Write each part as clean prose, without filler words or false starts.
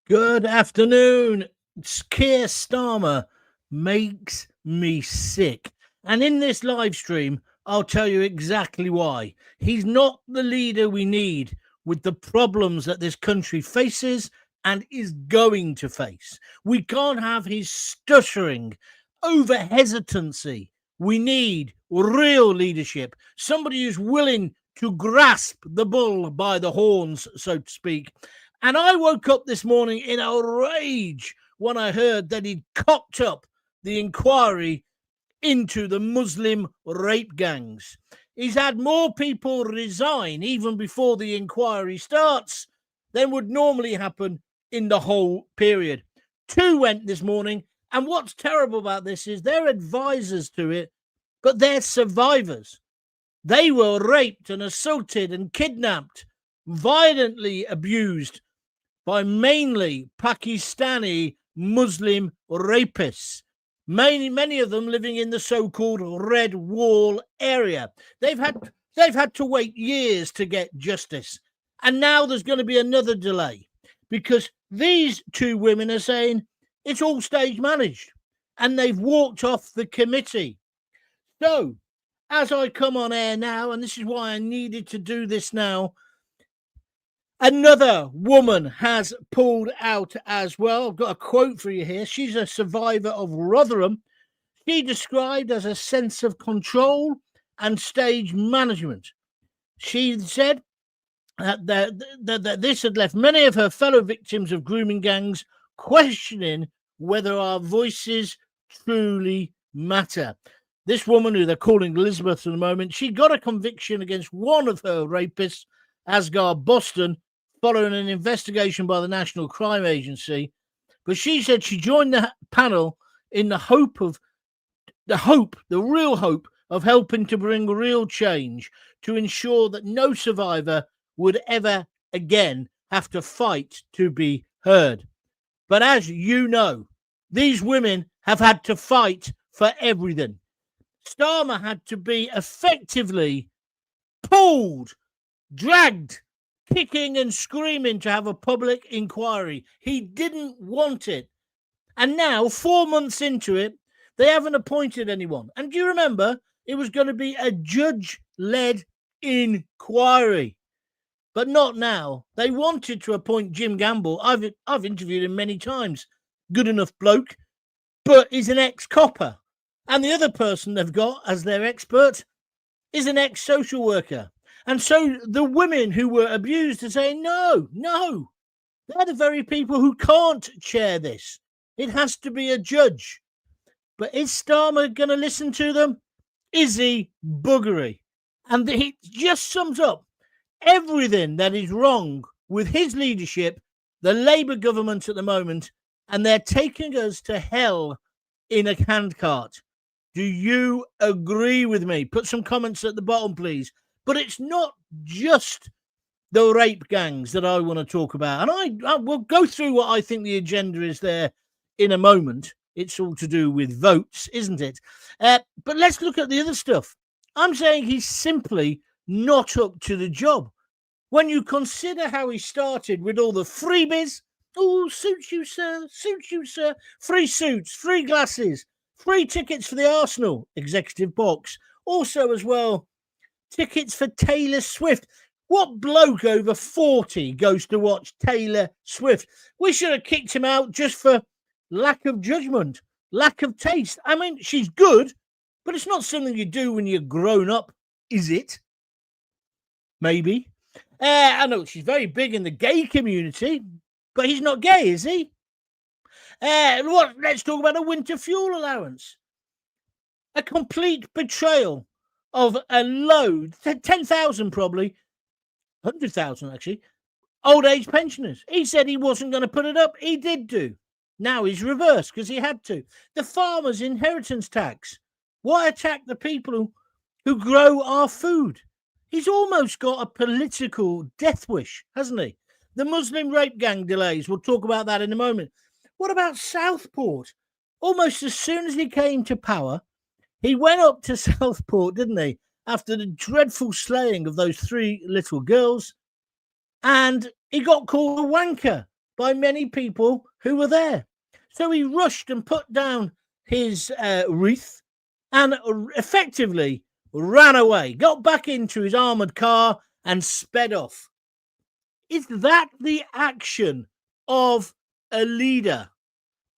Good afternoon. Keir Starmer makes me sick. And in this live stream, I'll tell you exactly why. He's not the leader we need with the problems that this country faces and is going to face. We can't have his stuttering, over hesitancy. We need real leadership, somebody who's willing to grasp the bull by the horns, so to speak. And I woke up this morning in a rage when I heard that he'd cocked up the inquiry into the Muslim rape gangs. He's had more people resign even before the inquiry starts than would normally happen in the whole period. 2 went this morning, and what's terrible about this is they're advisors to it, but they're survivors. They were raped and assaulted and kidnapped, violently abused by mainly Pakistani Muslim rapists. Many of them living in the so-called Red Wall area. They've had to wait years to get justice. And now there's going to be another delay because these 2 women are saying it's all stage managed and they've walked off the committee. So, as I come on air now, and this is why I needed to do this now, another woman has pulled out as well. I've got a quote for you here. She's a survivor of Rotherham. She described as a sense of control and stage management. She said that this had left many of her fellow victims of grooming gangs questioning whether our voices truly matter. This woman, who they're calling Elizabeth at the moment, she got a conviction against one of her rapists, Asghar Boston, following an investigation by the National Crime Agency. But she said she joined the panel in the real hope of helping to bring real change to ensure that no survivor would ever again have to fight to be heard. But as you know, these women have had to fight for everything. Starmer had to be effectively pulled, dragged, kicking and screaming to have a public inquiry. He didn't want it. And now, 4 months into it, they haven't appointed anyone. And do you remember, it was going to be a judge-led inquiry. But not now. They wanted to appoint Jim Gamble. I've interviewed him many times. Good enough bloke, but he's an ex-copper. And the other person they've got as their expert is an ex-social worker. And so the women who were abused are saying, no, they're the very people who can't chair this. It has to be a judge. But is Starmer going to listen to them? Is he buggery? And he just sums up everything that is wrong with his leadership, the Labour government at the moment, and they're taking us to hell in a handcart. Do you agree with me? Put some comments at the bottom, please. But it's not just the rape gangs that I want to talk about. And I will go through what I think the agenda is there in a moment. It's all to do with votes, isn't it? But let's look at the other stuff. I'm saying he's simply not up to the job. When you consider how he started with all the freebies, oh, suits you, sir, free suits, free glasses, free tickets for the Arsenal executive box. Also, as well, tickets for Taylor Swift. What bloke over 40 goes to watch Taylor Swift? We should have kicked him out just for lack of judgment, lack of taste. I mean, she's good, but it's not something you do when you're grown up, is it? Maybe. I know she's very big in the gay community, but he's not gay, is he? Let's talk about a winter fuel allowance. A complete betrayal of a load, 10,000 probably, 100,000 actually, old age pensioners. He said he wasn't going to put it up. He did do. Now he's reversed because he had to. The farmers' inheritance tax. Why attack the people who grow our food? He's almost got a political death wish, hasn't he? The Muslim rape gang delays. We'll talk about that in a moment. What about Southport? Almost as soon as he came to power, he went up to Southport, didn't he? After the dreadful slaying of those 3 little girls. And he got called a wanker by many people who were there. So he rushed and put down his wreath and effectively ran away, got back into his armoured car and sped off. Is that the action of a leader?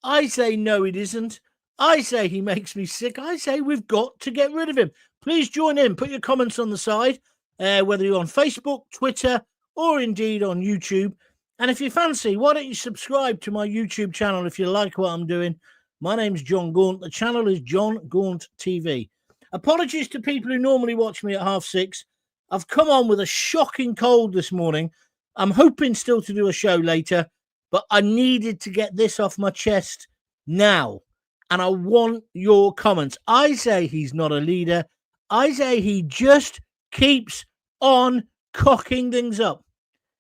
I say no, it isn't. I say he makes me sick. I say we've got to get rid of him. Please join in. Put your comments on the side, whether you're on Facebook, Twitter, or indeed on YouTube. And if you fancy, why don't you subscribe to my YouTube channel if you like what I'm doing? My name's John Gaunt. The channel is John Gaunt TV. Apologies to people who normally watch me at 6:30. I've come on with a shocking cold this morning. I'm hoping still to do a show later, but I needed to get this off my chest now. And I want your comments. I say he's not a leader. I say he just keeps on cocking things up.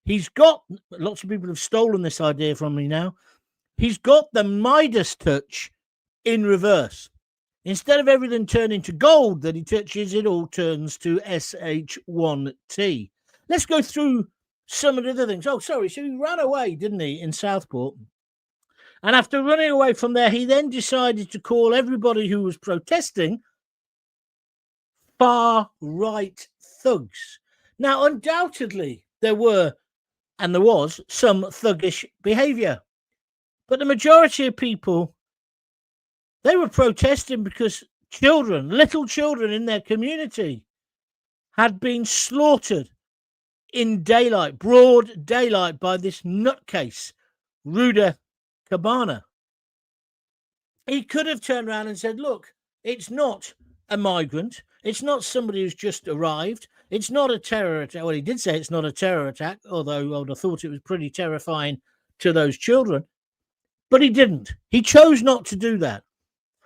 He's got, lots of people have stolen this idea from me now. He's got the Midas touch in reverse. Instead of everything turning to gold that he touches, it all turns to SH1T. Let's go through some of the other things. Oh, sorry. So he ran away, didn't he, in Southport? And after running away from there, he then decided to call everybody who was protesting far-right thugs. Now, undoubtedly, there was some thuggish behaviour. But the majority of people, they were protesting because children, little children in their community, had been slaughtered in daylight, broad daylight, by this nutcase, Ruda Cabana. He could have turned around and said, look, it's not a migrant. It's not somebody who's just arrived. It's not a terror attack. Well, he did say it's not a terror attack, although I would have thought it was pretty terrifying to those children. But he didn't. He chose not to do that.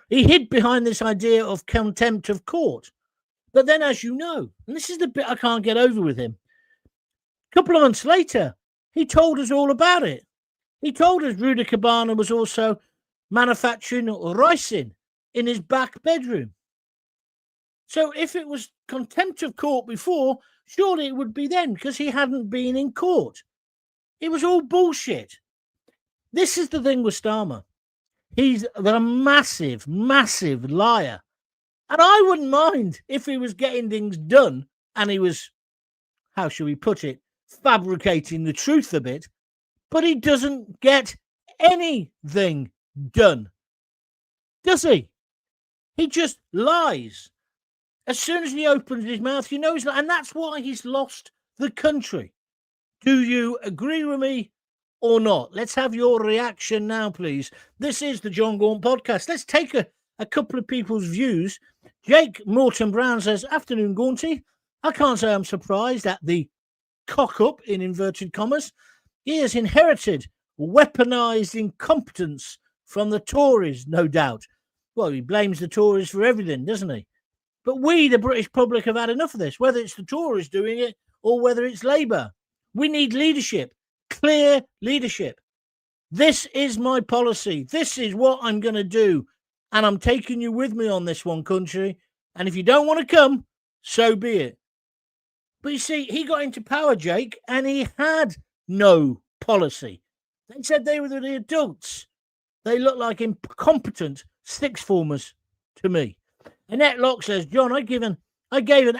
He hid behind this idea of contempt of court. But then, as you know, and this is the bit I can't get over with him, a couple of months later, he told us all about it. He told us Ruda Cabana was also manufacturing ricin in his back bedroom. So if it was contempt of court before, surely it would be then, because he hadn't been in court. It was all bullshit. This is the thing with Starmer. He's the massive, massive liar. And I wouldn't mind if he was getting things done and he was, how shall we put it, fabricating the truth a bit, but he doesn't get anything done, does he? He just lies. As soon as he opens his mouth, you know he's lying, and that's why he's lost the country. Do you agree with me or not? Let's have your reaction now, please. This is the John Gaunt podcast. Let's take a couple of people's views. Jake Morton Brown says, afternoon, Gaunty. I can't say I'm surprised at the cock-up, in inverted commas. He has inherited weaponized incompetence from the Tories, no doubt. Well, he blames the Tories for everything, doesn't he? But we, the British public, have had enough of this, whether it's the Tories doing it or whether it's Labour. We need leadership, clear leadership. This is my policy. This is what I'm going to do. And I'm taking you with me on this one, country. And if you don't want to come, so be it. But you see, he got into power, Jake, and he had no policy. They said they were the adults. They look like incompetent sixth formers to me. Annette Locke says, John, I gave an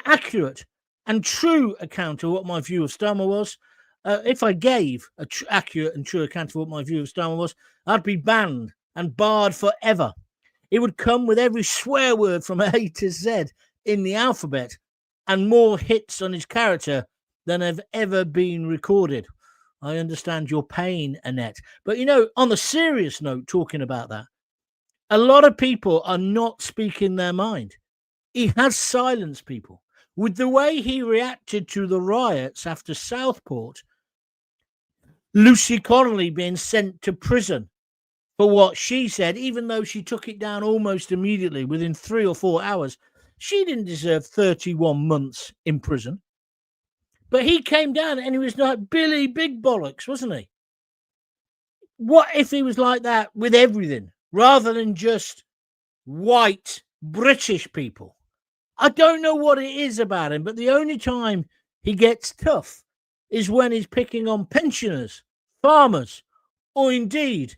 accurate and true account of what my view of Starmer was. If I gave an accurate and true account of what my view of Starmer was, I'd be banned and barred forever. It would come with every swear word from A to Z in the alphabet and more hits on his character than have ever been recorded. I understand your pain, Annette. But, you know, on the serious note, talking about that, a lot of people are not speaking their mind. He has silenced people. With the way he reacted to the riots after Southport, Lucy Connolly being sent to prison for what she said, even though she took it down almost immediately within 3 or 4 hours, she didn't deserve 31 months in prison. But he came down and he was like Billy Big Bollocks, wasn't he? What if he was like that with everything, rather than just white British people? I don't know what it is about him, but the only time he gets tough is when he's picking on pensioners, farmers, or indeed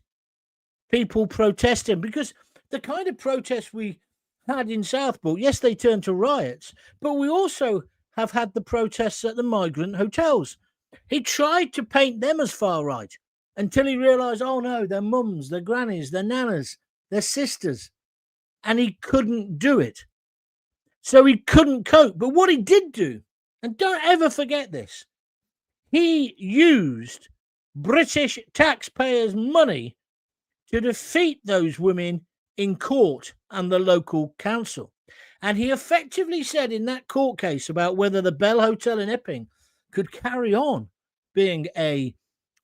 people protesting, because the kind of protests we had in Southport, yes, they turned to riots, but we also have had the protests at the migrant hotels. He tried to paint them as far right until he realised, oh no, they're mums, they're grannies, they're nanas, they're sisters, and he couldn't do it. So he couldn't cope. But what he did do, and don't ever forget this, he used British taxpayers' money to defeat those women in court and the local council. And he effectively said in that court case about whether the Bell Hotel in Epping could carry on being a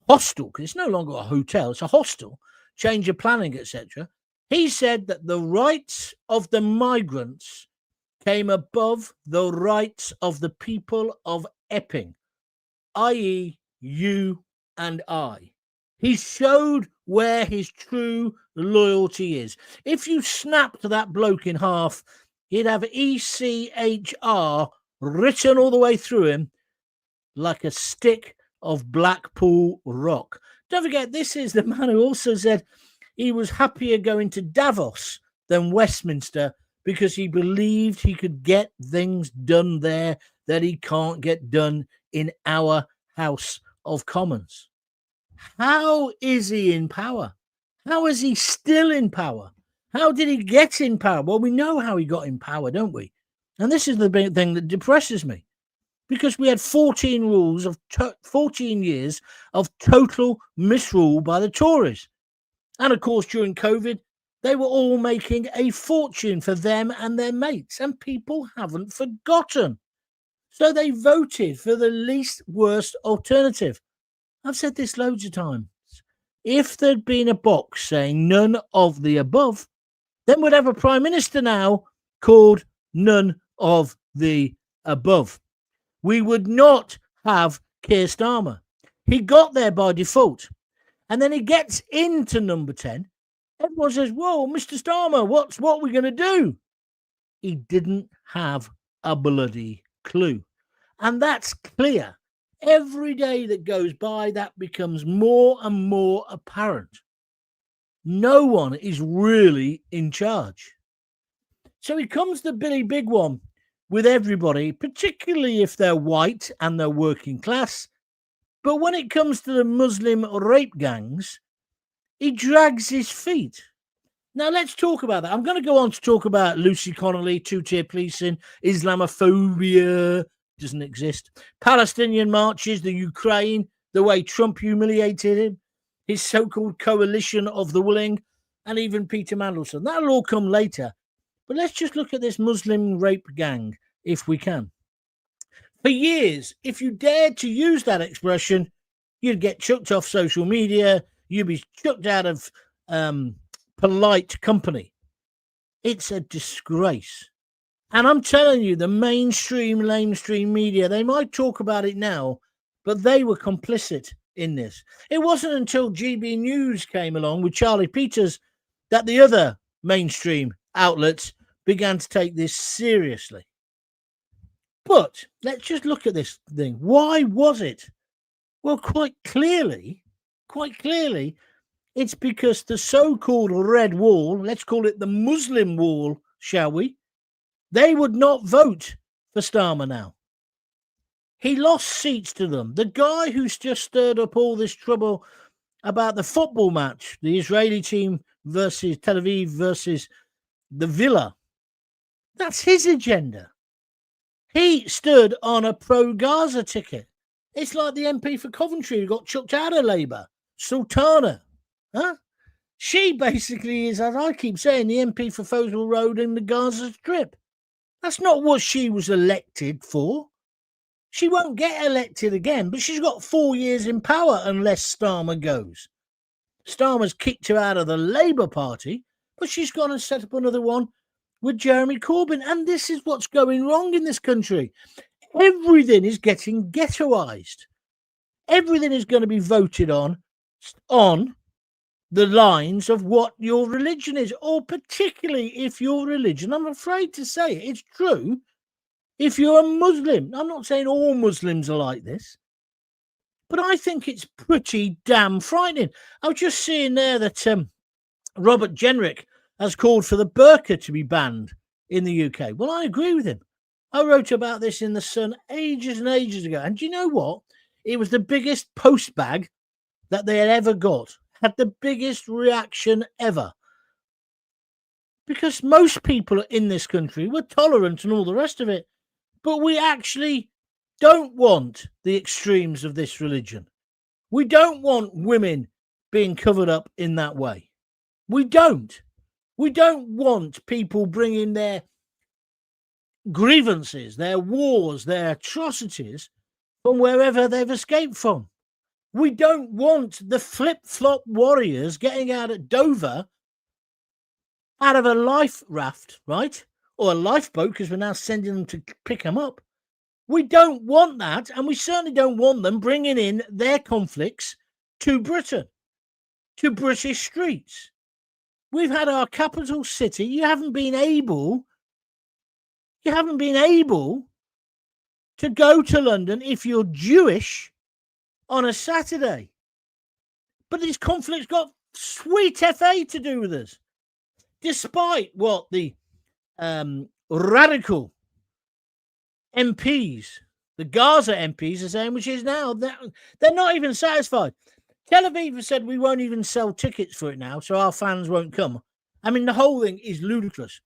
hostel, because it's no longer a hotel, it's a hostel, change of planning, etc. He said that the rights of the migrants came above the rights of the people of Epping, i.e. you and I. He showed where his true loyalty is. If you snapped that bloke in half, he'd have ECHR written all the way through him like a stick of Blackpool rock. Don't forget, this is the man who also said he was happier going to Davos than Westminster because he believed he could get things done there that he can't get done in our House of Commons. How is he in power? How is he still in power? How did he get in power? Well, we know how he got in power, don't we? And this is the big thing that depresses me, because we had 14 years of total misrule by the Tories. And of course, during COVID, they were all making a fortune for them and their mates, and people haven't forgotten. So they voted for the least worst alternative. I've said this loads of times. If there'd been a box saying none of the above, then we'd have a prime minister now called none of the above. We would not have Keir Starmer. He got there by default. And then he gets into number 10. Everyone says, whoa, Mr. Starmer, what are we going to do? He didn't have a bloody clue. And that's clear. Every day that goes by, that becomes more and more apparent. No one is really in charge. So he comes the Billy Big One with everybody, particularly if they're white and they're working class. But when it comes to the Muslim rape gangs, he drags his feet. Now, let's talk about that. I'm going to go on to talk about Lucy Connolly, two-tier policing, Islamophobia, doesn't exist, Palestinian marches, the Ukraine, the way Trump humiliated him, his so-called coalition of the willing, and even Peter Mandelson. That'll all come later. But let's just look at this Muslim rape gang, if we can. For years, if you dared to use that expression, you'd get chucked off social media, you'd be chucked out of polite company. It's a disgrace. And I'm telling you, the mainstream, lamestream media, they might talk about it now, but they were complicit in this. It wasn't until GB News came along with Charlie Peters that the other mainstream outlets began to take this seriously. But let's just look at this thing. Why was it? Well, quite clearly, it's because the so-called red wall, let's call it the Muslim wall, shall we? They would not vote for Starmer now. He lost seats to them. The guy who's just stirred up all this trouble about the football match, the Israeli team versus Tel Aviv versus the Villa, that's his agenda. He stood on a pro-Gaza ticket. It's like the MP for Coventry who got chucked out of Labour, Sultana. Huh? She basically is, as I keep saying, the MP for Foswell Road in the Gaza Strip. That's not what she was elected for. She won't get elected again, but she's got 4 years in power unless Starmer goes. Starmer's kicked her out of the Labour Party, but she's going to set up another one with Jeremy Corbyn. And this is what's going wrong in this country. Everything is getting ghettoised. Everything is going to be voted on the lines of what your religion is, or particularly if your religion, I'm afraid to say it, it's true, if you're a Muslim. I'm not saying all Muslims are like this, But I think it's pretty damn frightening. I was just seeing there that Robert Jenrick has called for the burqa to be banned in the UK. Well, I agree with him. I wrote about this in The Sun ages and ages ago. And do you know what? It was the biggest post bag that they had ever got. Had the biggest reaction ever. Because most people in this country were tolerant and all the rest of it. But we actually don't want the extremes of this religion. We don't want women being covered up in that way. We don't. We don't want people bringing their grievances, their wars, their atrocities from wherever they've escaped from. We don't want the flip-flop warriors getting out at Dover out of a life raft, right? Or a lifeboat, because we're now sending them to pick them up. We don't want that, and we certainly don't want them bringing in their conflicts to Britain, to British streets. We've had our capital city. You haven't been able to go to London if you're Jewish on a Saturday. But these conflicts got sweet FA to do with us. Despite what the radical MPs, the Gaza MPs are saying, which is now, they're not even satisfied. Tel Aviv has said we won't even sell tickets for it now, so our fans won't come. I mean, the whole thing is ludicrous.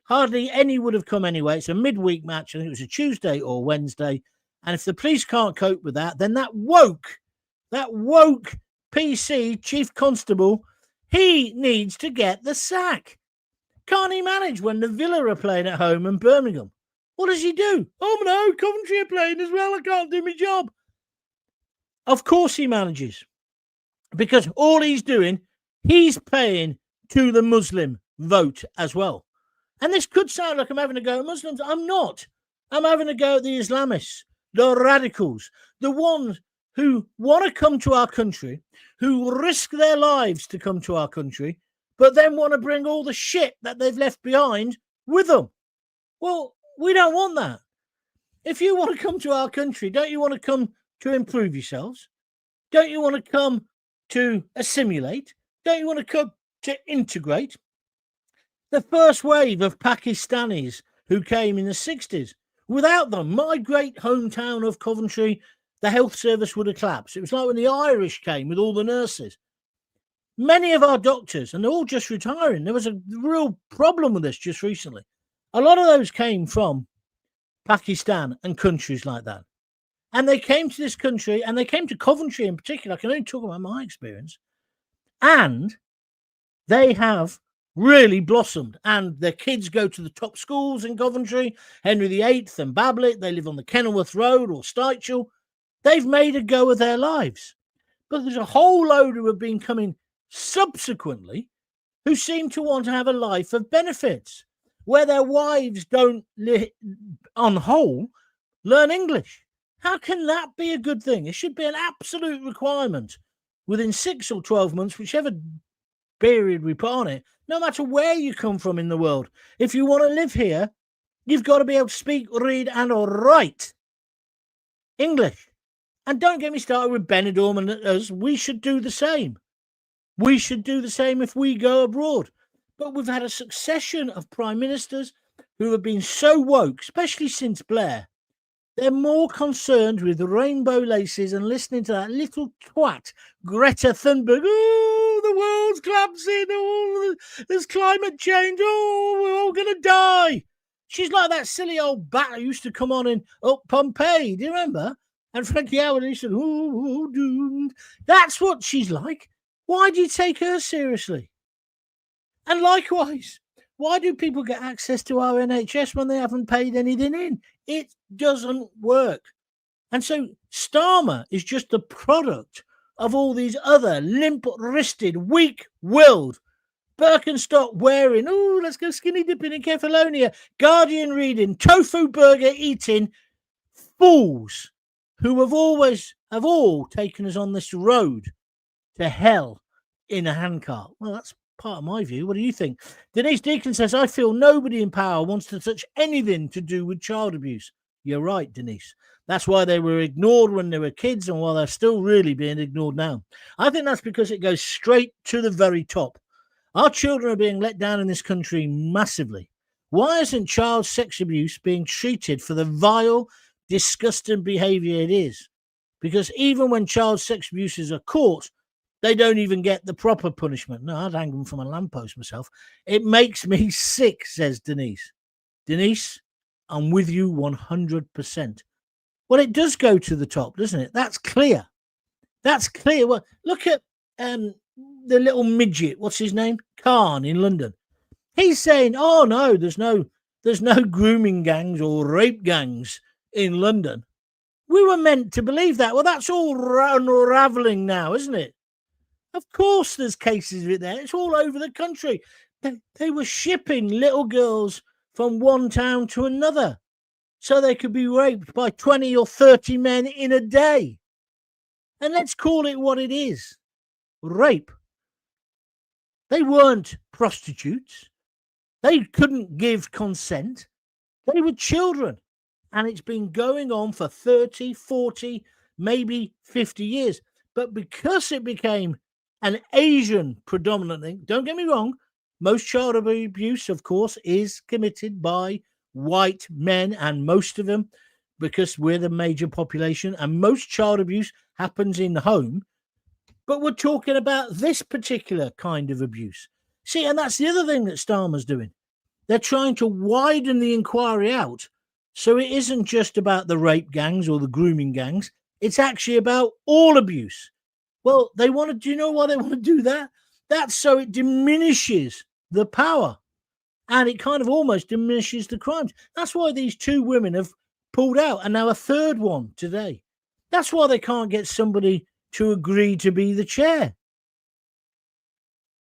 Hardly any would have come anyway. It's a midweek match. I think it was a Tuesday or Wednesday. And if the police can't cope with that, then that woke PC chief constable, he needs to get the sack. Can't he manage when the Villa are playing at home and Birmingham? What does he do? Oh, no, Coventry are playing as well. I can't do my job. Of course he manages. Because all he's doing, he's paying to the Muslim vote as well. And this could sound like I'm having a go at Muslims. I'm not. I'm having a go at the Islamists, the radicals, the ones who want to come to our country, who risk their lives to come to our country, but then want to bring all the shit that they've left behind with them. Well, we don't want that. If you want to come to our country, don't you want to come to improve yourselves? Don't you want to come to assimilate? Don't you want to come to integrate? The first wave of Pakistanis who came in the 60s, without them, my great hometown of Coventry, the health service would have collapsed. It was like when the Irish came with all the nurses. Many of our doctors, and they're all just retiring. There was a real problem with this just recently. A lot of those came from Pakistan and countries like that. And they came to this country, and they came to Coventry in particular. I can only talk about my experience. And they have really blossomed. And their kids go to the top schools in Coventry, Henry VIII and Babbitt. They live on the Kenilworth Road or Stychel. They've made a go of their lives. But there's a whole load who have been coming subsequently who seem to want to have a life of benefits, where their wives don't, on whole, learn English. How can that be a good thing? It should be an absolute requirement within 6 or 12 months, whichever period we put on it, no matter where you come from in the world. If you want to live here, you've got to be able to speak, read, and write English. And don't get me started with Benidorm and us. We should do the same. We should do the same if we go abroad. But we've had a succession of prime ministers who have been so woke, especially since Blair. They're more concerned with rainbow laces and listening to that little twat, Greta Thunberg. Oh, the world's collapsing. Oh, there's climate change. Oh, we're all going to die. She's like that silly old bat who used to come on in Up Pompeii. Do you remember? And Frankie Howard, he said, oh, doomed. That's what she's like. Why do you take her seriously? And likewise, why do people get access to our NHS when they haven't paid anything in? It doesn't work. And so Starmer is just the product of all these other limp-wristed, weak-willed, Birkenstock wearing, oh, let's go skinny dipping in Kefalonia, Guardian reading, tofu burger eating fools who have all taken us on this road to hell in a handcart. Well, that's part of my view. What do you think? Denise Deacon says, I feel nobody in power wants to touch anything to do with child abuse. You're right, Denise. That's why they were ignored when they were kids and why they're still really being ignored now. I think that's because it goes straight to the very top. Our children are being let down in this country massively. Why isn't child sex abuse being treated for the vile, disgusting behaviour it is? Because even when child sex abusers are caught, they don't even get the proper punishment. No, I'd hang them from a lamppost myself. It makes me sick, says Denise. Denise, I'm with you 100%. Well, it does go to the top, doesn't it? That's clear. That's clear. Well, look at the little midget. What's his name? Khan in London. He's saying, "Oh no, there's no grooming gangs or rape gangs in London." We were meant to believe that. Well, that's all unraveling now, isn't it? Of course, there's cases of it there. It's all over the country. They were shipping little girls from one town to another so they could be raped by 20 or 30 men in a day. And let's call it what it is. Rape. They weren't prostitutes. They couldn't give consent. They were children. And it's been going on for 30, 40, maybe 50 years. But because it became an Asian predominant thing, don't get me wrong, most child abuse, of course, is committed by white men, and most of them, because we're the major population, and most child abuse happens in the home. But we're talking about this particular kind of abuse. See, and that's the other thing that Starmer's doing. They're trying to widen the inquiry out. So it isn't just about the rape gangs or the grooming gangs. It's actually about all abuse. Well, do you know why they want to do that? That's so it diminishes the power and it kind of almost diminishes the crimes. That's why these two women have pulled out and now a third one today. That's why they can't get somebody to agree to be the chair.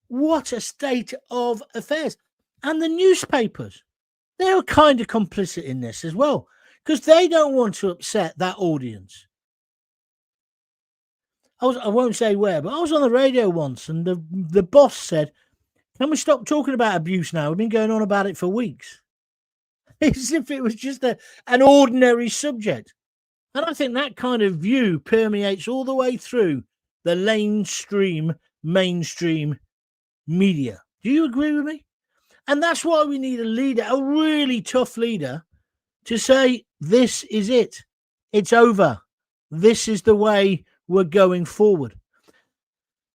What a state of affairs. And the newspapers, they're kind of complicit in this as well because they don't want to upset that audience. I won't say where, but I was on the radio once and the boss said, "Can we stop talking about abuse now? We've been going on about it for weeks." As if it was just an ordinary subject. And I think that kind of view permeates all the way through the mainstream media. Do you agree with me? And that's why we need a leader, a really tough leader, to say, this is it. It's over. This is the way we're going forward.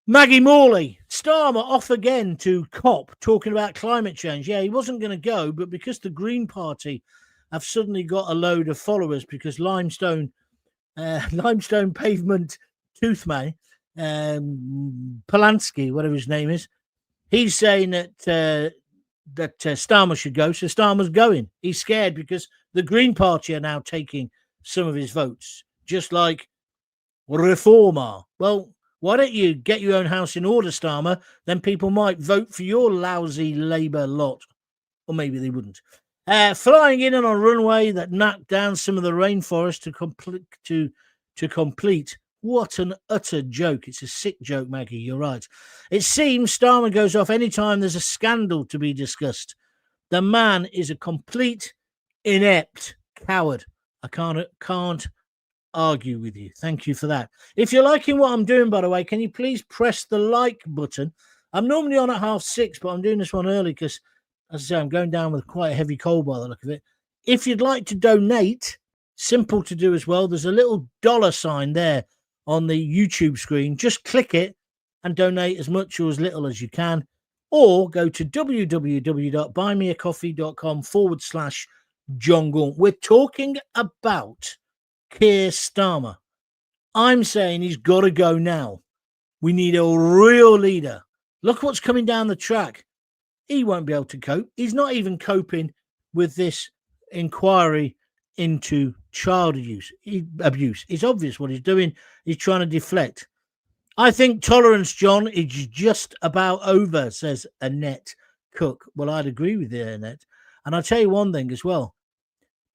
Maggie Morley, Starmer off again to COP, talking about climate change. Yeah, he wasn't going to go, but because the Green Party have suddenly got a load of followers because limestone pavement toothman, Polanski, whatever his name is, he's saying that Starmer should go. So Starmer's going. He's scared because the Green Party are now taking some of his votes, just like Reform are. Well, why don't you get your own house in order, Starmer? Then people might vote for your lousy Labour lot. Or maybe they wouldn't. Flying in on a runway that knocked down some of the rainforest to complete. What an utter joke. It's a sick joke, Maggie. You're right. It seems Starmer goes off anytime there's a scandal to be discussed. The man is a complete inept coward. I can't argue with you. Thank you for that. If you're liking what I'm doing, by the way, can you please press the like button? I'm normally on at 6:30, but I'm doing this one early because, as I say, I'm going down with quite a heavy cold by the look of it. If you'd like to donate, simple to do as well. There's a little $sign there on the YouTube screen. Just click it and donate as much or as little as you can. Or go to www.buymeacoffee.com/John Gaunt. We're talking about Keir Starmer. I'm saying he's got to go now. We need a real leader. Look what's coming down the track. He won't be able to cope. He's not even coping with this inquiry into child abuse. It's obvious what he's doing. He's trying to deflect. I think tolerance, John, is just about over, says Annette Cook. Well, I'd agree with you, Annette. And I'll tell you one thing as well.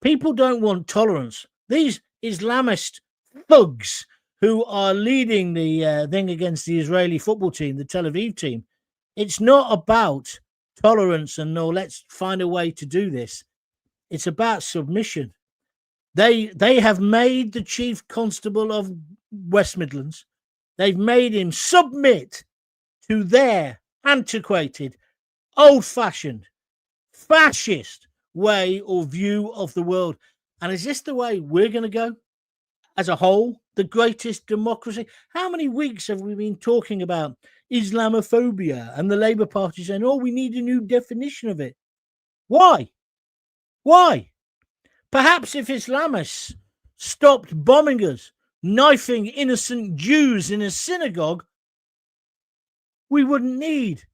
People don't want tolerance. These Islamist thugs who are leading the thing against the Israeli football team, the Tel Aviv team, it's not about tolerance and no, let's find a way to do this. It's about submission. They have made the Chief Constable of West Midlands. They've made him submit to their antiquated, old-fashioned, fascist way or view of the world. And is this the way we're going to go as a whole? The greatest democracy? How many weeks have we been talking about Islamophobia and the Labour Party saying, oh, we need a new definition of it? Why? Why? Perhaps if Islamists stopped bombing us, knifing innocent Jews in a synagogue, we wouldn't need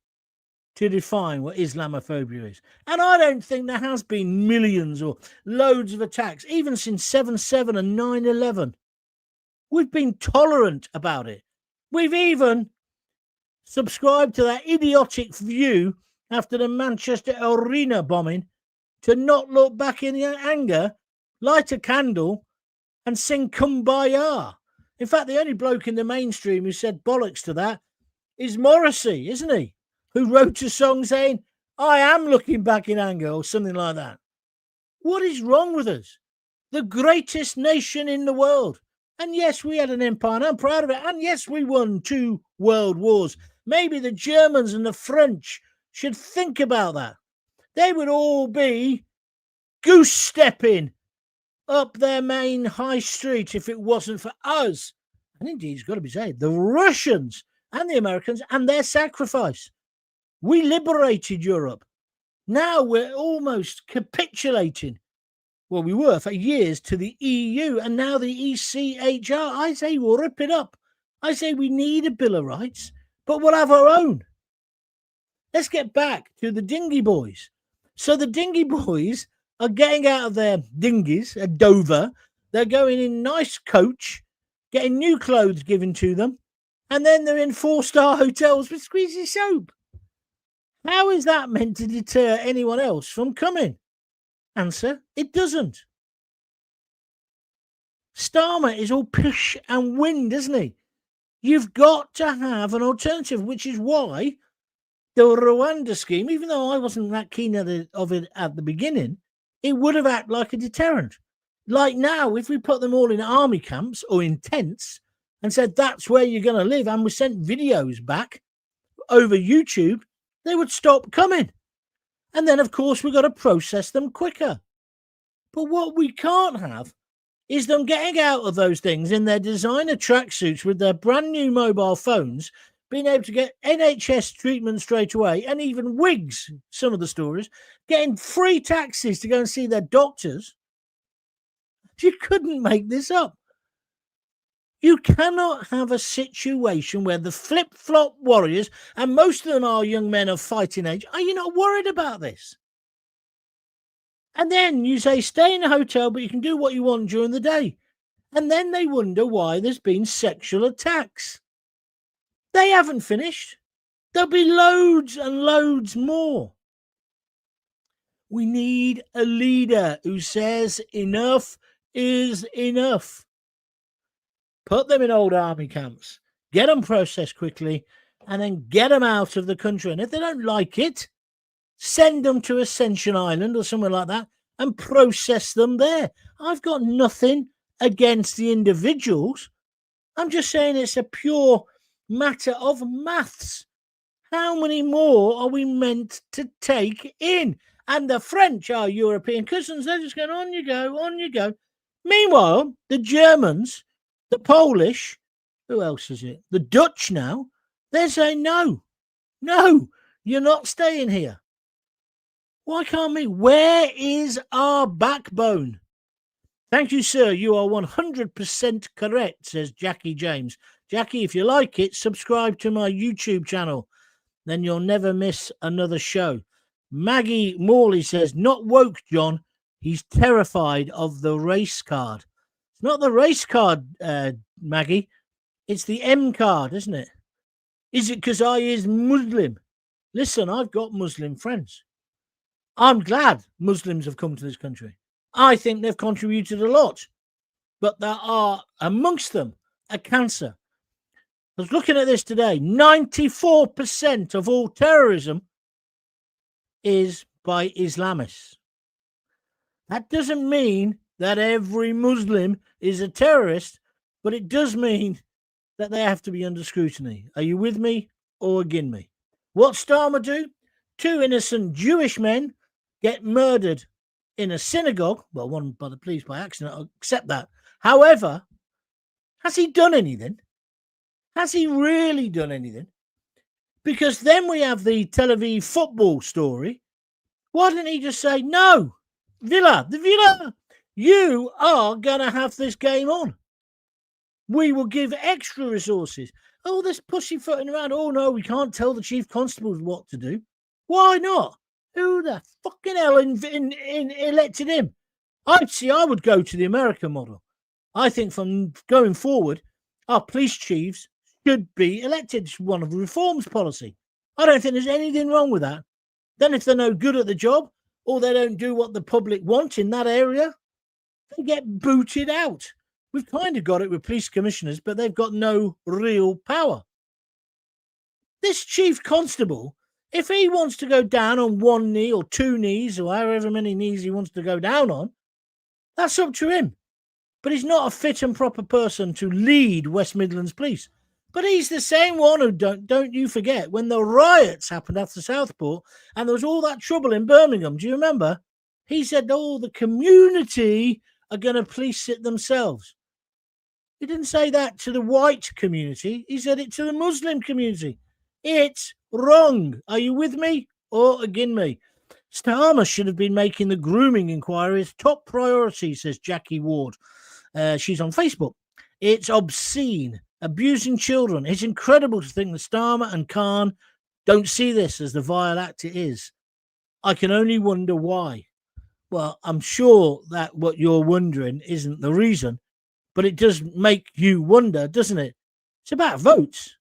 to define what Islamophobia is. And I don't think there has been millions or loads of attacks, even since 7/7 and 9/11. We've been tolerant about it. We've even subscribed to that idiotic view after the Manchester Arena bombing to not look back in anger, light a candle and sing Kumbaya. In fact, the only bloke in the mainstream who said bollocks to that is Morrissey, isn't he? Who wrote a song saying, I am looking back in anger, or something like that. What is wrong with us? The greatest nation in the world. And yes, we had an empire, and I'm proud of it. And yes, we won 2 world wars. Maybe the Germans and the French should think about that. They would all be goose-stepping up their main high street if it wasn't for us. And indeed, it's got to be said, the Russians and the Americans and their sacrifice. We liberated Europe. Now we're almost capitulating. Well, we were for years to the EU and now the ECHR. I say we'll rip it up. I say we need a Bill of Rights, but we'll have our own. Let's get back to the dinghy boys. So the dinghy boys are getting out of their dinghies at Dover. They're going in nice coach, getting new clothes given to them, and then they're in 4-star hotels with squeezy soap. How is that meant to deter anyone else from coming? Answer, it doesn't. Starmer is all pish and wind, isn't he? You've got to have an alternative, which is why the Rwanda scheme, even though I wasn't that keen of it at the beginning, it would have acted like a deterrent. Like now, if we put them all in army camps or in tents and said that's where you're going to live, and we sent videos back over YouTube, they would stop coming. And then, of course, we've got to process them quicker. But what we can't have is them getting out of those things in their designer tracksuits with their brand new mobile phones, being able to get NHS treatment straight away, and even wigs, some of the stories, getting free taxis to go and see their doctors. You couldn't make this up. You cannot have a situation where the flip-flop warriors, and most of them are young men of fighting age, are you not worried about this? And then you say, stay in a hotel, but you can do what you want during the day. And then they wonder why there's been sexual attacks. They haven't finished. There'll be loads and loads more. We need a leader who says enough is enough. Put them in old army camps, get them processed quickly, and then get them out of the country. And if they don't like it, send them to Ascension Island or somewhere like that and process them there. I've got nothing against the individuals. I'm just saying it's a pure matter of maths. How many more are we meant to take in? And the French, our European cousins, they're just going, on you go, on you go. Meanwhile, the Germans, the Polish, who else is it? The Dutch now, they're saying, no, you're not staying here. Why can't we? Where is our backbone? Thank you, sir. You are 100% correct, says Jackie James. Jackie, if you like it, subscribe to my YouTube channel. Then you'll never miss another show. Maggie Morley says, not woke, John. He's terrified of the race card. It's not the race card, Maggie. It's the M card, isn't it? Is it because I is Muslim? Listen, I've got Muslim friends. I'm glad Muslims have come to this country. I think they've contributed a lot. But there are, amongst them, a cancer. I was looking at this today. 94% of all terrorism is by Islamists. That doesn't mean that every Muslim is a terrorist, but it does mean that they have to be under scrutiny. Are you with me or against me? What Starmer do? 2 innocent Jewish men get murdered in a synagogue. Well, one by the police by accident. I'll accept that. However, has he done anything? Has he really done anything? Because then we have the Tel Aviv football story. Why didn't he just say, no, Villa, you are going to have this game on. We will give extra resources. Oh, this pussyfooting around. Oh, no, we can't tell the chief constables what to do. Why not? Who the fucking hell elected him? I would go to the American model. I think from going forward, our police chiefs should be elected. It's one of the reforms policy. I don't think there's anything wrong with that. Then if they're no good at the job or they don't do what the public want in that area, they get booted out. We've kind of got it with police commissioners, but they've got no real power. This chief constable, if he wants to go down on 1 knee or 2 knees or however many knees he wants to go down on, that's up to him. But he's not a fit and proper person to lead West Midlands Police. But he's the same one who, don't you forget, when the riots happened after Southport and there was all that trouble in Birmingham, do you remember? He said, oh, the community are going to police it themselves. He didn't say that to the white community. He said it to the Muslim community. It's wrong. Are you with me or against me? Starmer should have been making the grooming inquiry his top priority, says Jackie Ward. She's on Facebook. It's obscene. Abusing children. It's incredible to think that Starmer and Khan don't see this as the vile act it is. I can only wonder why. Well, I'm sure that what you're wondering isn't the reason, but it does make you wonder, doesn't it? It's about votes.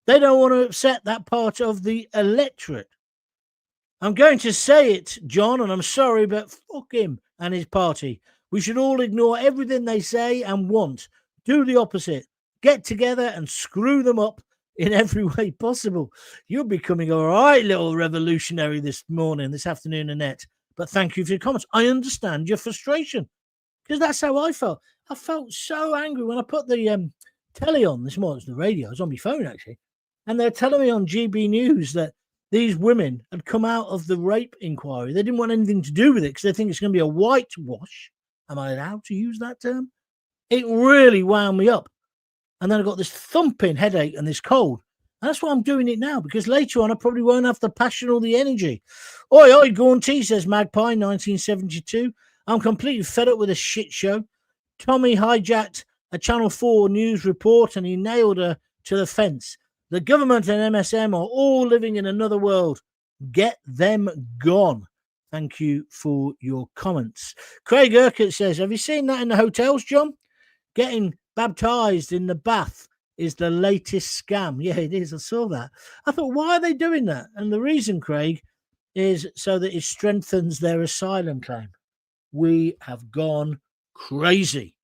They don't want to upset that part of the electorate. I'm going to say it, John, and I'm sorry, but fuck him and his party. We should all ignore everything they say and want. Do the opposite. Get together and screw them up in every way possible. You're becoming all right, little revolutionary this afternoon, Annette. But thank you for your comments. I understand your frustration because that's how I felt. I felt so angry when I put the telly on this morning. It was the radio. It was on my phone, actually. And they're telling me on GB News that these women had come out of the rape inquiry. They didn't want anything to do with it because they think it's going to be a whitewash. Am I allowed to use that term? It really wound me up. And then I got this thumping headache and this cold. And that's why I'm doing it now, because later on I probably won't have the passion or the energy. Oi, Gaunt, says Magpie, 1972. I'm completely fed up with this shit show. Tommy hijacked a Channel 4 news report and he nailed her to the fence. The government and MSM are all living in another world. Get them gone. Thank you for your comments. Craig Urquhart says, have you seen that in the hotels, John? Getting baptized in the bath is the latest scam. Yeah, it is. I saw that. I thought, why are they doing that? And the reason, Craig, is so that it strengthens their asylum claim. We have gone crazy.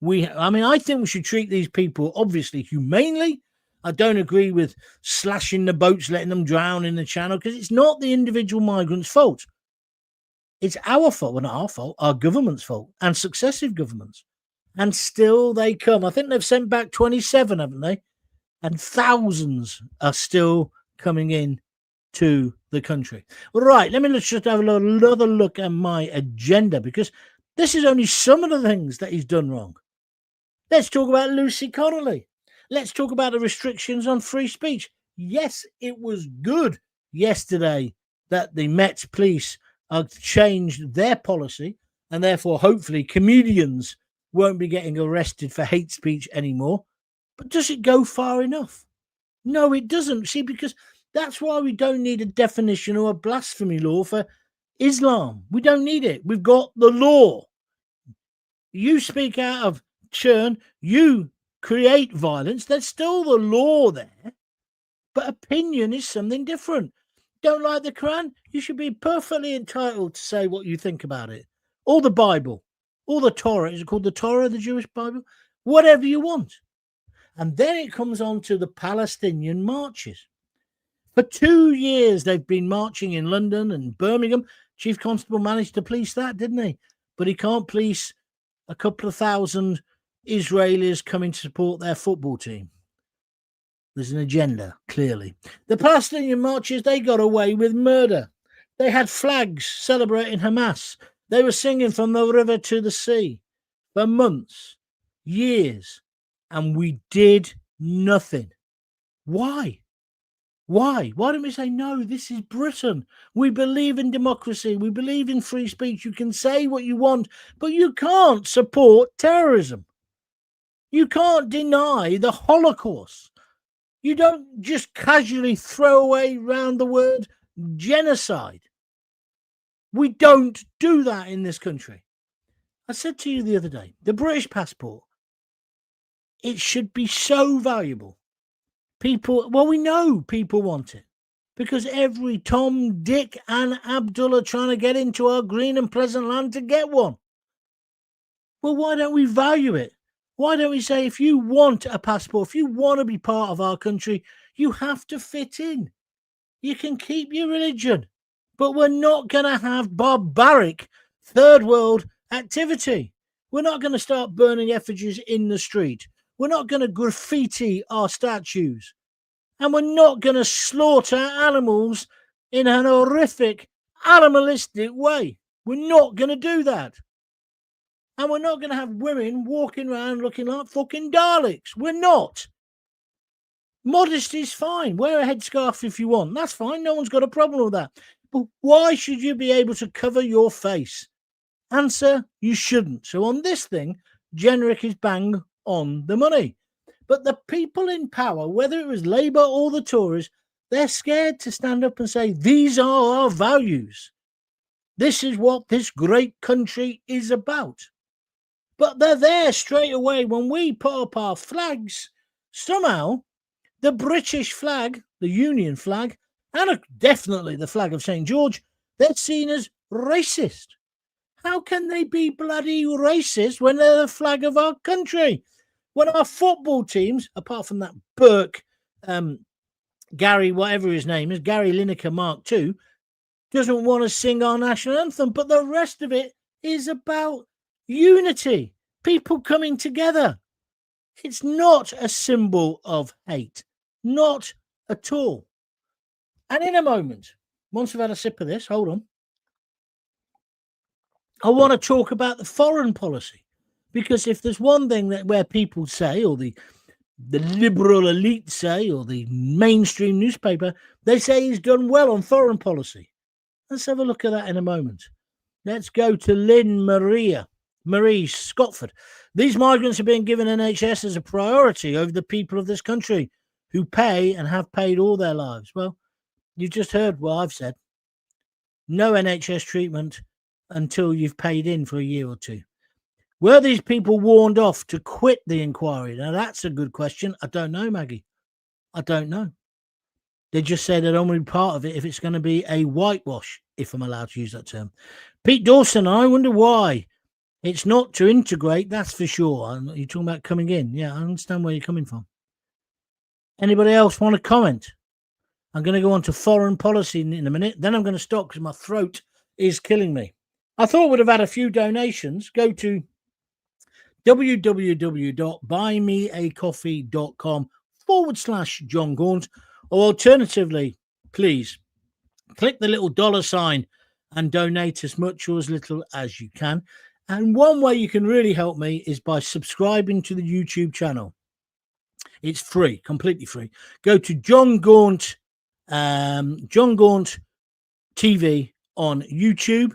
I think we should treat these people, obviously, humanely. I don't agree with slashing the boats, letting them drown in the channel, because it's not the individual migrants' fault. It's our fault, well, not our fault, our government's fault, and successive governments. And still they come. I think they've sent back 27, haven't they? And thousands are still coming in to the country. All right, let me just have another look at my agenda, because this is only some of the things that he's done wrong. Let's talk about Lucy Connolly. Let's talk about the restrictions on free speech. Yes, it was good yesterday that the Met Police changed their policy, and therefore, hopefully, comedians won't be getting arrested for hate speech anymore. But does it go far enough? No, it doesn't. See, because that's why we don't need a definition or a blasphemy law for Islam. We don't need it. We've got the law. You speak out of turn, you create violence, there's still the law there. But opinion is something different. Don't like the Quran? You should be perfectly entitled to say what you think about it. Or the Bible. Or the Torah. Is it called the Torah, the Jewish Bible? Whatever you want. And then it comes on to the Palestinian marches. For 2 years, they've been marching in London and Birmingham. Chief Constable managed to police that, didn't he? But he can't police a couple of thousand Israelis coming to support their football team. There's an agenda, clearly. The Palestinian marches, they got away with murder. They had flags celebrating Hamas. They were singing from the river to the sea for months, years, and we did nothing. Why? Why? Why don't we say, no, this is Britain. We believe in democracy. We believe in free speech. You can say what you want, but you can't support terrorism. You can't deny the Holocaust. You don't just casually throw away around the word genocide. We don't do that in this country. I said to you the other day, the British passport, it should be so valuable. People, well, we know people want it because every Tom, Dick, and Abdul are trying to get into our green and pleasant land to get one. Well, why don't we value it? Why don't we say, if you want a passport, if you want to be part of our country, you have to fit in. You can keep your religion, but we're not going to have barbaric third world activity. We're not going to start burning effigies in the street. We're not going to graffiti our statues. And we're not going to slaughter animals in an horrific, animalistic way. We're not going to do that. And we're not going to have women walking around looking like fucking Daleks. We're not. Modesty's fine. Wear a headscarf if you want. That's fine. No one's got a problem with that. But why should you be able to cover your face? Answer, you shouldn't. So on this thing, Generic is bang on the money. But the people in power, whether it was Labour or the Tories, they're scared to stand up and say, these are our values. This is what this great country is about. But they're there straight away when we put up our flags. Somehow, the British flag, the Union flag, and definitely the flag of St. George, they're seen as racist. How can they be bloody racist when they're the flag of our country? When our football teams, apart from that Burke, Gary, whatever his name is, Gary Lineker Mark II, doesn't want to sing our national anthem, but the rest of it is about unity, people coming together. It's not a symbol of hate, not at all. And in a moment, once I've had a sip of this, hold on, I want to talk about the foreign policy, because if there's one thing that where people say, or the liberal elite say, or the mainstream newspaper, they say he's done well on foreign policy. Let's have a look at that in a moment. Let's go to Lynn Marie Scotford. These migrants are being given NHS as a priority over the people of this country who pay and have paid all their lives. Well, you just heard what I've said. No NHS treatment until you've paid in for a year or two. Were these people warned off to quit the inquiry? Now, that's a good question. I don't know, Maggie. I don't know. They just say they'd only be part of it if it's going to be a whitewash, if I'm allowed to use that term. Pete Dawson, I wonder why. It's not to integrate, that's for sure. You're talking about coming in. Yeah, I understand where you're coming from. Anybody else want to comment? I'm going to go on to foreign policy in a minute. Then I'm going to stop because my throat is killing me. I thought we'd have had a few donations. Go to www.buymeacoffee.com/John Gaunt, or alternatively, please click the little $sign and donate as much or as little as you can. And one way you can really help me is by subscribing to the YouTube channel. It's free, completely free. Go to John Gaunt TV on YouTube.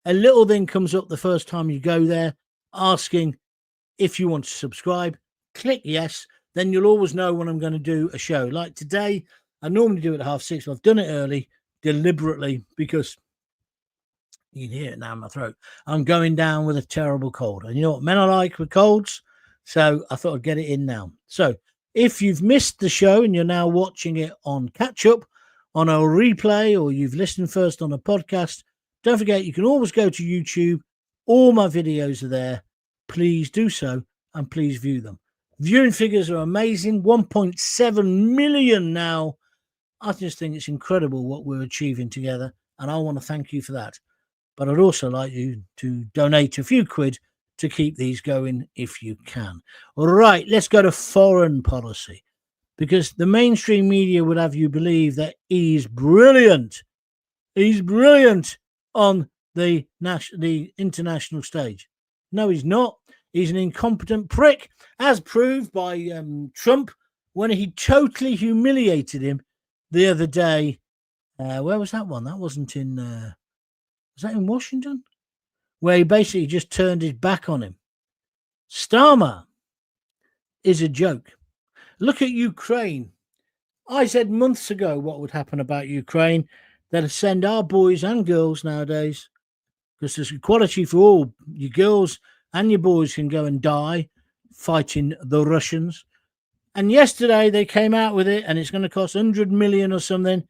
A little thing comes up the first time you go there asking if you want to subscribe. Click yes, then you'll always know when I'm going to do a show. Like today, I normally do it at 6:30. I've done it early deliberately because you can hear it now in my throat. I'm going down with a terrible cold. And you know what men are like with colds? So I thought I'd get it in now. So if you've missed the show and you're now watching it on catch-up, on a replay, or you've listened first on a podcast, don't forget you can always go to YouTube. All my videos are there. Please do so and please view them. Viewing figures are amazing. 1.7 million now. I just think it's incredible what we're achieving together, and I want to thank you for that. But I'd also like you to donate a few quid to keep these going if you can. All right, let's go to foreign policy, because the mainstream media would have you believe that he's brilliant. He's brilliant on the international stage. No, he's not. He's an incompetent prick, as proved by Trump when he totally humiliated him the other day. Where was that one? That wasn't in... was that in Washington? Where he basically just turned his back on him. Starmer is a joke. Look at Ukraine. I said months ago what would happen about Ukraine. They'd send our boys and girls nowadays, because there's equality for all. Your girls and your boys can go and die fighting the Russians. And yesterday they came out with it, and it's going to cost 100 million or something.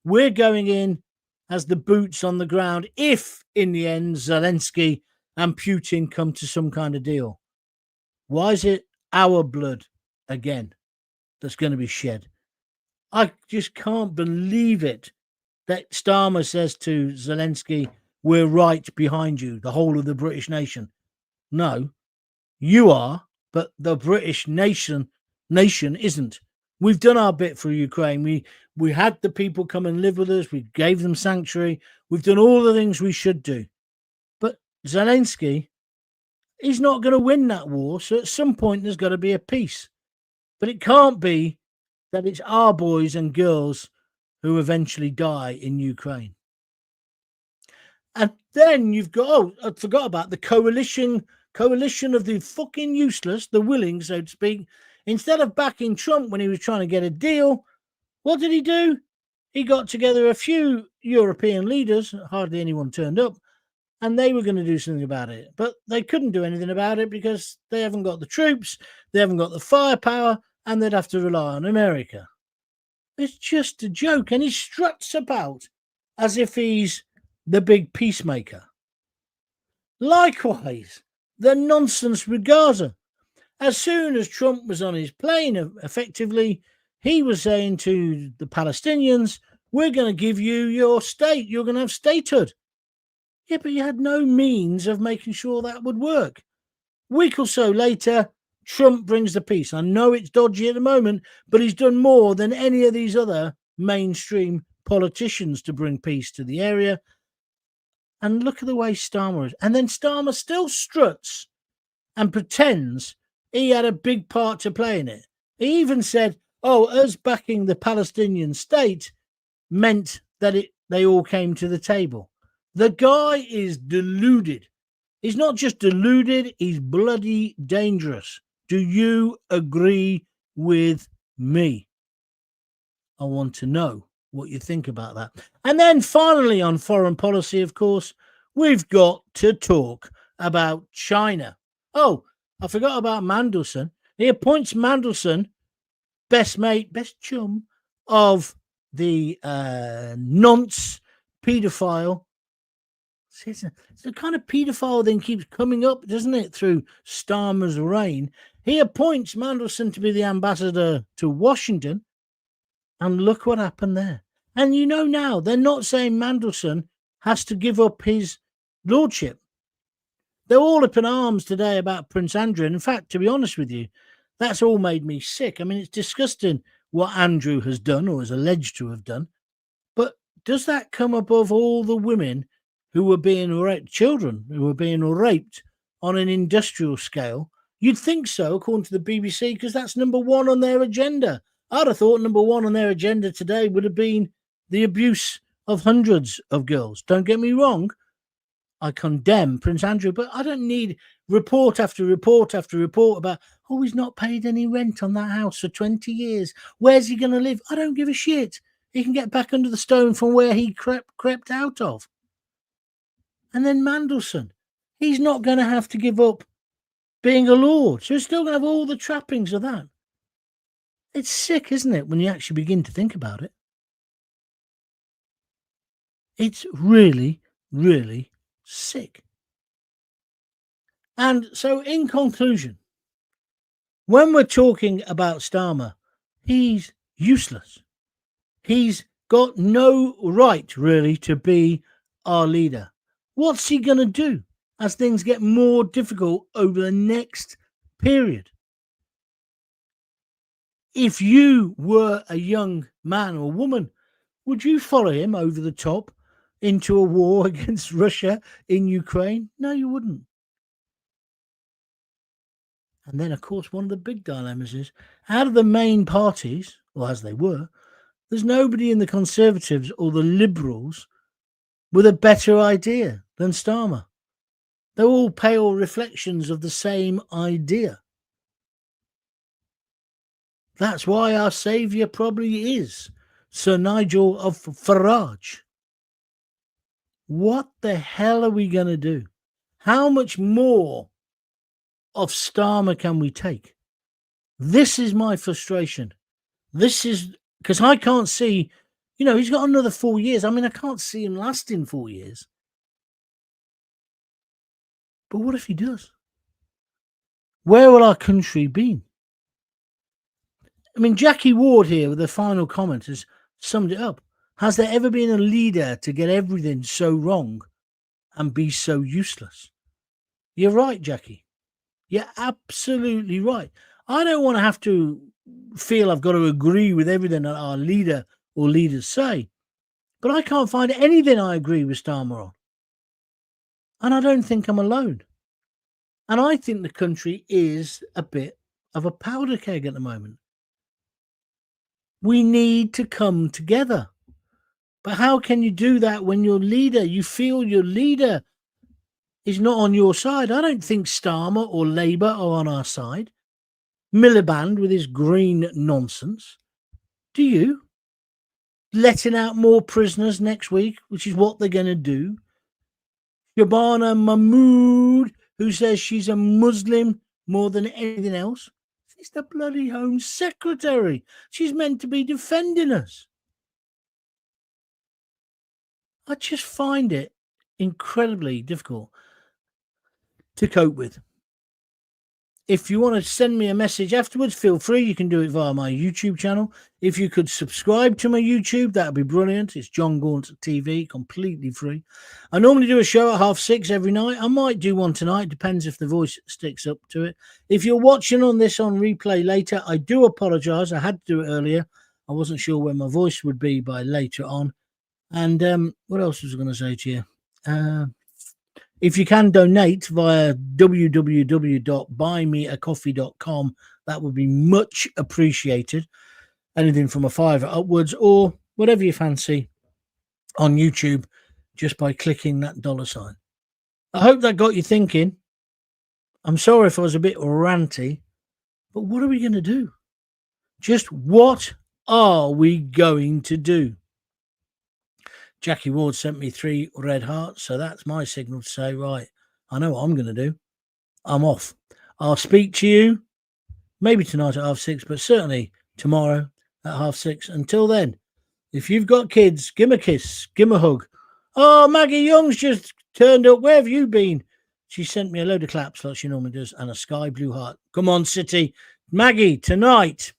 We're going in as the boots on the ground if, in the end, Zelensky and Putin come to some kind of deal. Why is it our blood again that's going to be shed? I just can't believe it that Starmer says to Zelensky, we're right behind you, the whole of the British nation. No, you are, but the British nation isn't. We've done our bit for Ukraine. We had the people come and live with us. We gave them sanctuary. We've done all the things we should do. But Zelensky, he's not going to win that war. So at some point, there's got to be a peace. But it can't be that it's our boys and girls who eventually die in Ukraine. And then you've got, I forgot about the coalition of the fucking useless, the willing, so to speak. Instead of backing Trump when he was trying to get a deal, what did he do? He got together a few European leaders, hardly anyone turned up, and they were going to do something about it. But they couldn't do anything about it because they haven't got the troops, they haven't got the firepower, and they'd have to rely on America. It's just a joke, and he struts about as if he's the big peacemaker. Likewise, the nonsense with Gaza. As soon as Trump was on his plane, effectively, he was saying to the Palestinians, we're going to give you your state. You're going to have statehood. Yeah, but he had no means of making sure that would work. A week or so later, Trump brings the peace. I know it's dodgy at the moment, but he's done more than any of these other mainstream politicians to bring peace to the area. And look at the way Starmer is. And then Starmer still struts and pretends he had a big part to play in it. He even said, us backing the Palestinian state meant that they all came to the table. The guy is deluded. He's not just deluded, he's bloody dangerous. Do you agree with me? I want to know what you think about that. And then finally on foreign policy, of course, we've got to talk about China. Oh, I forgot about Mandelson. He appoints Mandelson, best mate, best chum of the nonce paedophile. It's the kind of paedophile thing keeps coming up, doesn't it, through Starmer's reign. He appoints Mandelson to be the ambassador to Washington, and look what happened there. And you know now, they're not saying Mandelson has to give up his lordship. They're all up in arms today about Prince Andrew. And in fact, to be honest with you, that's all made me sick. I mean, it's disgusting what Andrew has done or is alleged to have done. But does that come above all the women who were being raped, children who were being raped on an industrial scale? You'd think so, according to the BBC, because that's number one on their agenda. I'd have thought number one on their agenda today would have been the abuse of hundreds of girls. Don't get me wrong. I condemn Prince Andrew, but I don't need report after report after report about, he's not paid any rent on that house for 20 years. Where's he going to live? I don't give a shit. He can get back under the stone from where he crept out of. And then Mandelson, he's not going to have to give up being a lord. So he's still going to have all the trappings of that. It's sick, isn't it, when you actually begin to think about it? It's really, really sick. And so in conclusion, when we're talking about Starmer, he's useless. He's got no right really to be our leader. What's he going to do? as things get more difficult over the next period. If you were a young man or woman, would you follow him over the top into a war against Russia in Ukraine? No, you wouldn't. And then, of course, one of the big dilemmas is, out of the main parties, or as they were, there's nobody in the Conservatives or the Liberals with a better idea than Starmer. They're all pale reflections of the same idea. That's why our saviour probably is Sir Nigel of Farage. What the hell are we going to do? How much more of Starmer can we take? This is my frustration. This is because I can't see, he's got another 4 years. I mean, I can't see him lasting 4 years. But what if he does? Where will our country be? I mean, Jackie Ward here with the final comment has summed it up. Has there ever been a leader to get everything so wrong and be so useless? You're right, Jackie. You're absolutely right. I don't want to have to feel I've got to agree with everything that our leader or leaders say, but I can't find anything I agree with Starmer on. And I don't think I'm alone. And I think the country is a bit of a powder keg at the moment. We need to come together. But how can you do that when you feel your leader is not on your side? I don't think Starmer or Labour are on our side. Miliband with his green nonsense. Do you? Letting out more prisoners next week, which is what they're going to do. Shabana Mahmood, who says she's a Muslim more than anything else. She's the bloody Home Secretary. She's meant to be defending us. I just find it incredibly difficult to cope with. If you want to send me a message afterwards, feel free. You can do it via my YouTube channel. If you could subscribe to my YouTube, that would be brilliant. It's John Gaunt TV, completely free. I normally do a show at 6:30 every night. I might do one tonight. Depends if the voice sticks up to it. If you're watching on replay later, I do apologise. I had to do it earlier. I wasn't sure where my voice would be by later on. And what else was I going to say to you? If you can donate via www.buymeacoffee.com, that would be much appreciated. Anything from a $5 upwards or whatever you fancy on YouTube, just by clicking that $sign. I hope that got you thinking. I'm sorry if I was a bit ranty, but what are we going to do? Just what are we going to do? Jackie Ward sent me 3 red hearts, so that's my signal to say, right, I know what I'm going to do. I'm off. I'll speak to you maybe tonight at 6:30, but certainly tomorrow at 6:30. Until then, if you've got kids, give them a kiss, give them a hug. Oh, Maggie Young's just turned up. Where have you been? She sent me a load of claps like she normally does and a sky blue heart. Come on, City. Maggie, tonight.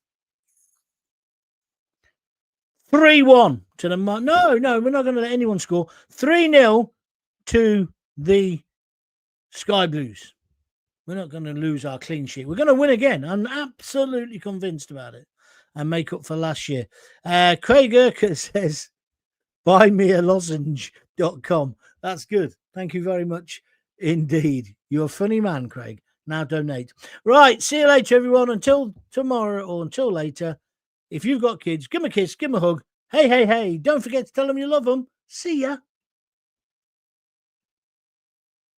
3-1 to the... No, we're not going to let anyone score. 3-0 to the Sky Blues. We're not going to lose our clean sheet. We're going to win again. I'm absolutely convinced about it. And make up for last year. Craig Urquhart says, buymealozenge.com. That's good. Thank you very much indeed. You're a funny man, Craig. Now donate. Right, see you later, everyone. Until tomorrow or until later. If you've got kids, give them a kiss, give them a hug. Hey, hey, hey. Don't forget to tell them you love them. See ya.